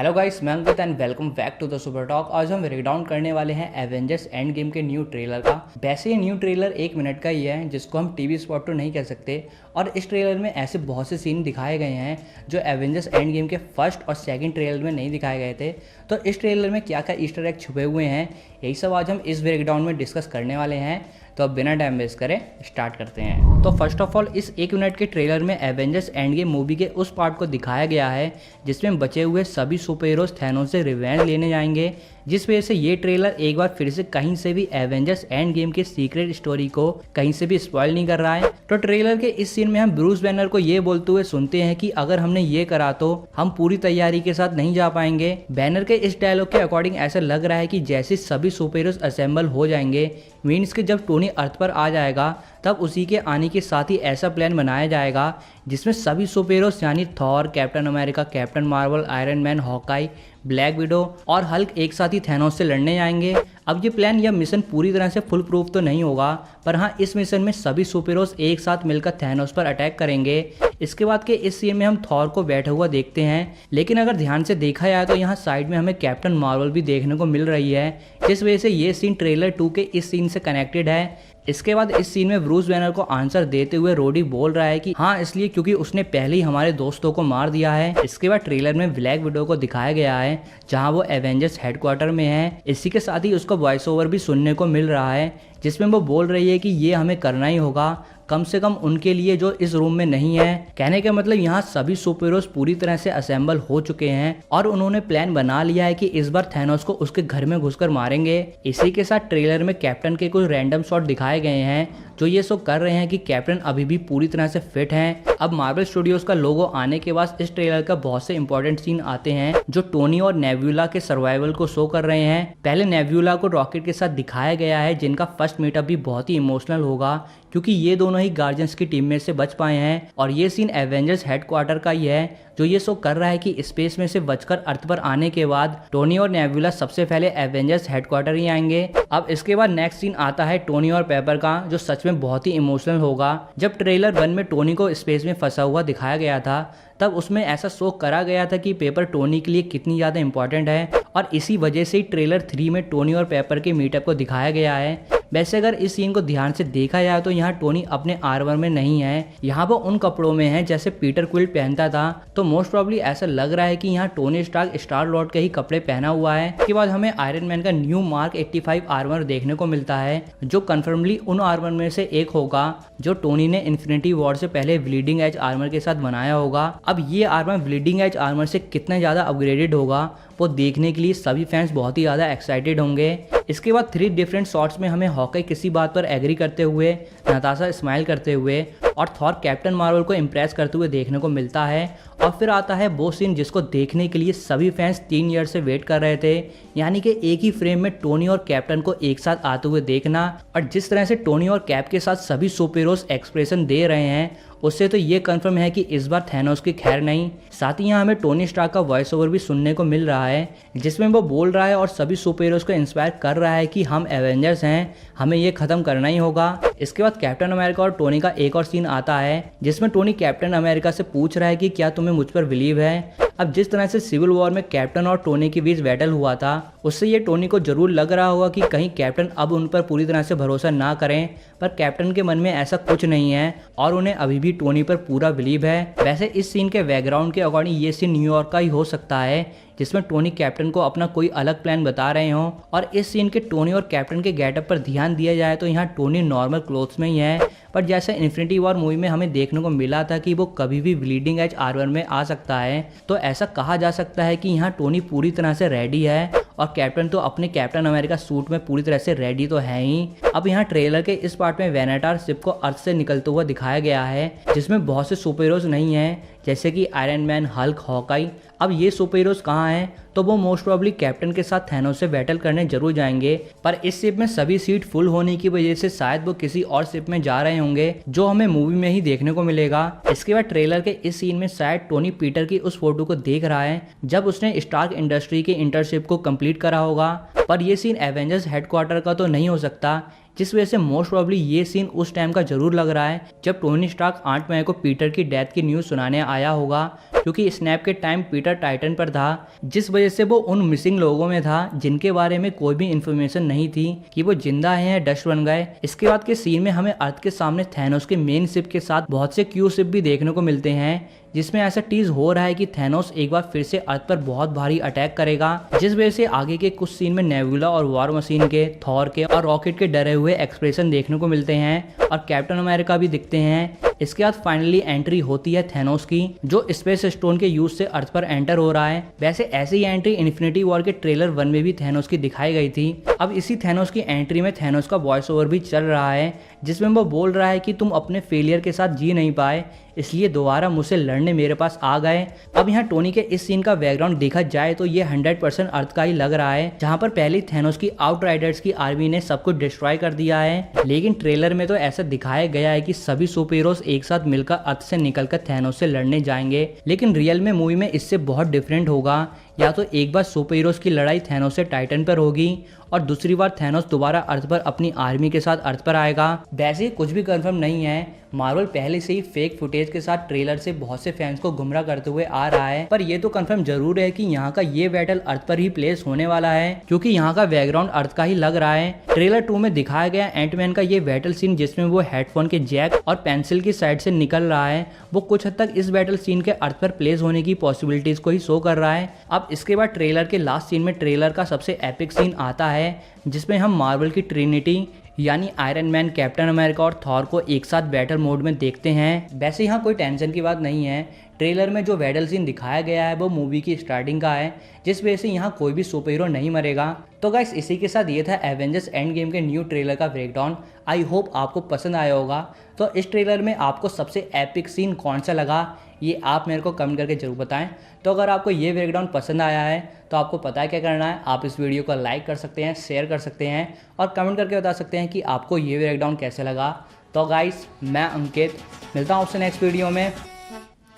Hello guys, मैं Ankit and welcome back to the super talk. आज हम ब्रेक डाउन करने वाले हैं एवेंजर्स एंड गेम के न्यू ट्रेलर का। वैसे ये न्यू ट्रेलर 1 मिनट का ही है, जिसको हम टीवी स्पॉट तो नहीं कह सकते। और इस ट्रेलर में ऐसे बहुत से सीन दिखाए गए हैं जो एवेंजर्स एंड गेम के फर्स्ट और सेकंड ट्रेलर में नहीं दिखाए गए थे। तो इस ट्रेलर में क्या क्या ईस्टर एग छुपे हुए हैं, यही सब आज हम इस ब्रेक डाउन में डिस्कस करने वाले हैं। तो अब बिना टाइम वेस्ट करें स्टार्ट करते हैं। तो फर्स्ट ऑफ ऑल, इस 1 मिनट के ट्रेलर में एवेंजर्स एंड गेम मूवी के उस पार्ट को दिखाया गया है जिसमें बचे हुए सभी सुपर हीरोज थैनोस से रिवेंज लेने जाएंगे, जिस वजह से ये ट्रेलर एक बार फिर से कहीं से भी एवेंजर्स एंड गेम के सीक्रेट स्टोरी को कहीं से भी स्पॉइल नहीं कर रहा है। तो ट्रेलर के इस सीन में हम ब्रूस बैनर को ये बोलते हुए सुनते हैं कि अगर हमने ये करा तो हम पूरी तैयारी के साथ नहीं जा पाएंगे। बैनर के इस डायलॉग के अकॉर्डिंग ऐसा लग रहा है कि जैसे सभी सुपर हीरोज असेंबल हो जाएंगे, मीन्स कि जब टोनी अर्थ पर आ जाएगा तब उसी के आने के साथ ही ऐसा प्लान बनाया जाएगा जिसमें सभी सुपर हीरोज यानी Thor, captain America, captain Marvel, iron man, Hawkeye, black window और हल्क एक साथ ही थैनोस से लड़ने जाएंगे। अब ये प्लान या मिशन पूरी तरह से फुल प्रूफ तो नहीं होगा, पर हाँ, इस मिशन में सभी सुपर हीरोज एक साथ मिलकर थैनोस पर अटैक करेंगे। इसके बाद के इस सीन में हम थॉर को बैठा हुआ देखते हैं, लेकिन अगर ध्यान से देखा जाए तो यहाँ साइड में हमें कैप्टन मार्वल भी देखने को मिल रही है, जिस वजह से ये सीन ट्रेलर 2 के इस सीन से कनेक्टेड है। इसके बाद इस सीन में ब्रूस बैनर को आंसर देते हुए रोडी बोल रहा है कि हाँ, इसलिए क्योंकि उसने पहले ही हमारे दोस्तों को मार दिया है। इसके बाद ट्रेलर में ब्लैक विडो को दिखाया गया है जहां वो एवेंजर्स हेडक्वार्टर में है। इसी के साथ ही उसका वॉइस ओवर भी सुनने को मिल रहा है जिसमें वो बोल रही है कि ये हमें करना ही होगा, कम से कम उनके लिए जो इस रूम में नहीं है। कहने का मतलब यहाँ सभी सुपर हीरोज पूरी तरह से असेंबल हो चुके हैं और उन्होंने प्लान बना लिया है कि इस बार थैनोस को उसके घर में घुसकर मारेंगे। इसी के साथ ट्रेलर में कैप्टन के कुछ रैंडम शॉट दिखाए गए हैं जो ये शो कर रहे हैं कि कैप्टन अभी भी पूरी तरह से फिट हैं। अब मार्वल स्टूडियोज का लोगो आने के बाद इस ट्रेलर का बहुत से इंपॉर्टेंट सीन आते हैं जो टोनी और नेब्यूला के सर्वाइवल को शो कर रहे हैं। पहले नेब्यूला को रॉकेट के साथ दिखाया गया है जिनका फर्स्ट मीटअप भी बहुत ही इमोशनल होगा क्योंकि ये दोनों ही गार्जियंस की टीम में से बच पाए हैं। और ये सीन एवेंजर्स हेडक्वार्टर का ही है जो ये शो कर रहा है कि स्पेस में से बचकर अर्थ पर आने के बाद टोनी और नेब्यूला सबसे पहले एवेंजर्स हेडक्वार्टर ही आएंगे। अब इसके बाद नेक्स्ट सीन आता है टोनी और पेपर का, जो सच में बहुत ही इमोशनल होगा। जब ट्रेलर 1 में टोनी को स्पेस में फंसा हुआ दिखाया गया था तब उसमें ऐसा शो करा गया था कि पेपर टोनी के लिए कितनी ज़्यादा इंपॉर्टेंट है, और इसी वजह से ही ट्रेलर 3 में टोनी और पेपर के मीटअप को दिखाया गया है। वैसे अगर इस सीन को ध्यान से देखा जाए तो यहाँ टोनी अपने आर्मर में नहीं है, यहाँ वो उन कपड़ों में है जैसे पीटर क्विल पहनता था। तो मोस्ट प्रॉब्ली ऐसा लग रहा है कि यहाँ टोनी स्टार्क स्टार लॉर्ड के ही कपड़े पहना हुआ है। इसके बाद हमें आयरन मैन का न्यू मार्क 85 आर्मर देखने को मिलता है जो कन्फर्मली उन आर्मर में से एक होगा जो टोनी ने इन्फिनिटी वॉर से पहले ब्लीडिंग एज आर्मर के साथ बनाया होगा। अब ये आर्मर ब्लीडिंग एज आर्मर से कितना ज़्यादा अपग्रेडेड होगा वो देखने के लिए सभी फैंस बहुत ही ज़्यादा एक्साइटेड होंगे। इसके बाद 3 डिफरेंट शॉट्स में हमें हॉकाई किसी बात पर एग्री करते हुए, नताशा स्माइल करते हुए और थॉर कैप्टन मार्वल को इम्प्रेस करते हुए देखने को मिलता है। और फिर आता है वो सीन जिसको देखने के लिए सभी फैंस 3 ईयर से वेट कर रहे थे, यानी कि एक ही फ्रेम में टोनी और कैप्टन को एक साथ आते हुए देखना। और जिस तरह से टोनी और कैप के साथ सभी सुपर हीरोज एक्सप्रेशन दे रहे हैं उससे तो ये कंफर्म है कि इस बार थैनोस की खैर नहीं। साथ ही यहाँ हमें टोनी स्टार्क का वॉइस ओवर भी सुनने को मिल रहा है जिसमें वो बोल रहा है और सभी सुपर हीरोज को इंस्पायर कर रहा है कि हम एवेंजर्स हैं, हमें ये खत्म करना ही होगा। इसके बाद कैप्टन अमेरिका और टोनी का एक और सीन आता है जिसमें टोनी कैप्टन अमेरिका से पूछ रहा है कि क्या तुम्हें मुझ पर बिलीव है। अब जिस तरह से सिविल वॉर में कैप्टन और टोनी के बीच बैटल हुआ था उससे ये टोनी को जरूर लग रहा होगा कि कहीं कैप्टन अब उन पर पूरी तरह से भरोसा ना करें, पर कैप्टन के मन में ऐसा कुछ नहीं है और उन्हें अभी भी टोनी पर पूरा बिलीव है। वैसे इस सीन के बैकग्राउंड के अकॉर्डिंग ये सीन न्यूयॉर्क का ही हो सकता है जिसमें टोनी कैप्टन को अपना कोई अलग प्लान बता रहे हों। और इस सीन के टोनी और कैप्टन के गेटअप पर ध्यान दिया जाए तो यहाँ टोनी नॉर्मल क्लोथ्स में ही है, पर जैसे इन्फिनिटी वॉर मूवी में हमें देखने को मिला था कि वो कभी भी ब्लीडिंग एज आर्मर में आ सकता है, तो ऐसा कहा जा सकता है कि यहाँ टोनी पूरी तरह से रेडी है और कैप्टन तो अपने कैप्टन अमेरिका सूट में पूरी तरह से रेडी तो है ही। अब यहाँ ट्रेलर के इस पार्ट में वेनेटार शिप को अर्थ से निकलते हुआ दिखाया गया है जिसमें बहुत से सुपर हीरोज नहीं है जैसे कि आयरन मैन, हल्क, हॉकाई। अब ये सुपर हीरोज कहाँ हैं तो वो मोस्ट प्रॉब्ली कैप्टन के साथ थैनोस से बैटल करने जरूर जाएंगे, पर इस शिप में सभी सीट फुल होने की वजह से शायद वो किसी और शिप में जा रहे होंगे जो हमें मूवी में ही देखने को मिलेगा। इसके बाद ट्रेलर के इस सीन में शायद टोनी पीटर की उस फोटो को देख रहा है जब उसने स्टार्क इंडस्ट्री के इंटर्नशिप को कंप्लीट करा होगा, पर यह सीन एवेंजर्स हेडक्वार्टर का तो नहीं हो सकता जिस वजह से मोस्ट प्रोबेबली ये सीन उस टाइम का जरूर लग रहा है जब टोनी स्टार्क 8 मई को पीटर की डेथ की न्यूज़ सुनाने आया होगा, क्योंकि स्नैप के टाइम पीटर टाइटन पर था, जिस वजह से वो उन मिसिंग लोगों में था जिनके बारे में कोई भी इंफॉर्मेशन नहीं थी कि वो जिंदा हैं या डस्ट बन गए। इसके बाद के सीन में हमें अर्थ के सामने थैनोस के मेन शिप के साथ बहुत से क्यू शिप भी देखने को मिलते हैं, जिसमें ऐसा टीज हो रहा है कि थैनोस एक बार फिर से अर्थ पर बहुत भारी अटैक करेगा, जिस वजह से आगे के कुछ सीन में नेबुला और वॉर मशीन के, थॉर के और रॉकेट के डरे हुए एक्सप्रेशन देखने को मिलते हैं और कैप्टन अमेरिका भी दिखते हैं। इसके बाद फाइनली एंट्री होती है थैनोस की, जो स्पेस स्टोन के यूज से अर्थ पर एंटर हो रहा है। वैसे ऐसी एंट्री इन्फिनिटी वॉर के ट्रेलर 1 में भी थैनोस की दिखाई गई थी। अब इसी थैनोस की एंट्री में थैनोस का वॉइस ओवर भी चल रहा है, जिसमें वो बोल रहा है कि तुम अपने फेलियर के साथ जी नहीं पाए, इसलिए दोबारा मुझसे लड़ने मेरे पास आ गए। अब यहाँ टोनी के इस सीन का बैकग्राउंड देखा जाए तो ये 100% अर्थ का ही लग रहा है, जहाँ पर पहले थैनोस की आउटराइडर्स की आर्मी ने सब कुछ डिस्ट्रॉय कर दिया है। लेकिन ट्रेलर में तो ऐसा दिखाया गया है कि सभी सुपर हीरोज एक साथ मिलकर अर्थ से निकलकर थैनोस से लड़ने जाएंगे, लेकिन रियल में मूवी में इससे बहुत डिफरेंट होगा। या तो एक बार सुपर हीरोज की लड़ाई थैनोस से टाइटन पर होगी और दूसरी बार थैनोस दोबारा अर्थ पर अपनी आर्मी के साथ अर्थ पर आएगा। वैसे कुछ भी कंफर्म नहीं है, मार्वल पहले से ही फेक फुटेज के साथ ट्रेलर से बहुत से फैंस को गुमराह करते हुए आ रहा है, पर ये तो कंफर्म जरूर है कि यहाँ का ये बैटल अर्थ पर ही प्लेस होने वाला है, क्योंकि यहाँ का बैकग्राउंड अर्थ का ही लग रहा है। ट्रेलर 2 में दिखाया गया एंटमैन का ये बैटल सीन, जिसमें वो हेडफोन के जैक और पेंसिल की साइड से निकल रहा है, वो कुछ हद तक इस बैटल सीन के अर्थ पर प्लेस होने की पॉसिबिलिटीज को ही शो कर रहा है। अब इसके बाद ट्रेलर के लास्ट सीन में ट्रेलर का सबसे एपिक सीन आता है, जिसमें हम मार्वल की ट्रिनिटी यानी आयरन मैन, कैप्टन अमेरिका और थॉर को एक साथ बैटल मोड में देखते हैं। वैसे यहाँ कोई टेंशन की बात नहीं है, ट्रेलर में जो बैटल सीन दिखाया गया है वो मूवी की स्टार्टिंग का है, जिस वजह से यहाँ कोई भी सुपर हीरो नहीं मरेगा। तो गाइस इसी के साथ ये था एवेंजर्स एंड गेम के न्यू ट्रेलर का ब्रेकडाउन। आई होप आपको पसंद आया होगा। तो इस ट्रेलर में आपको सबसे एपिक सीन कौन सा लगा, ये आप मेरे को कमेंट करके जरूर बताएं। तो अगर आपको ये ब्रेकडाउन पसंद आया है तो आपको पता है क्या करना है, आप इस वीडियो को लाइक कर सकते हैं, शेयर कर सकते हैं और कमेंट करके बता सकते हैं कि आपको ये ब्रेकडाउन कैसे लगा। तो गाइस मैं अंकित, मिलता हूँ आपसे नेक्स्ट वीडियो में।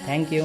Thank you.